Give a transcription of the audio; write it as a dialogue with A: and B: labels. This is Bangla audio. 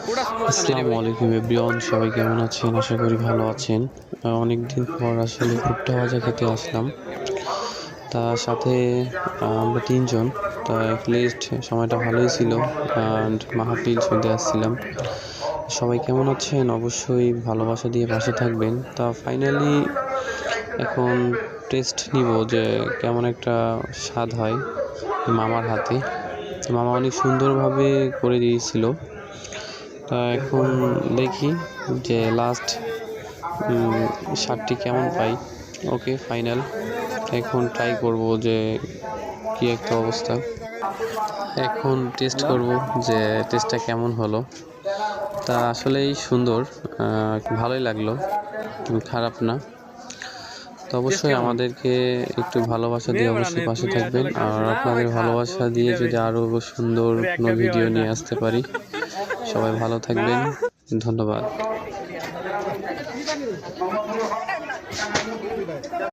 A: আসসালামু আলাইকুম এভরিওয়ান, সবাই কেমন আছেন? আশা করি ভালো আছেন। অনেকদিন পর আসলে ভুট্টা ভাজা খেতে আসলাম। তার সাথে আমরা তিনজন। তা অ্যাটলিস্ট সময়টা ভালোই ছিল অ্যান্ড মাহফিল শুনতে আসছিলাম। সবাই কেমন আছেন? অবশ্যই ভালোবাসা দিয়ে পাশে থাকবেন। তা ফাইনালি এখন টেস্ট নিব যে কেমন একটা স্বাদ হয় মামার হাতে। মামা অনেক সুন্দরভাবে করে দিয়েছিল। তা এখন দেখি যে লাস্ট স্বাদটি কেমন পাই। ওকে, ফাইনাল এখন ট্রাই করব যে কি একটা অবস্থা। এখন টেস্ট করব যে টেস্টটা কেমন হলো। তা আসলেই সুন্দর, ভালোই লাগলো, খারাপ না। তো অবশ্যই আমাদেরকে একটু ভালোবাসা দিয়ে অবশ্যই পাশে থাকবেন। আর আপনাদের ভালোবাসা দিয়ে যদি আরও সুন্দর কোনো ভিডিও নিয়ে আসতে পারি। সবাই ভালো থাকবেন, ধন্যবাদ।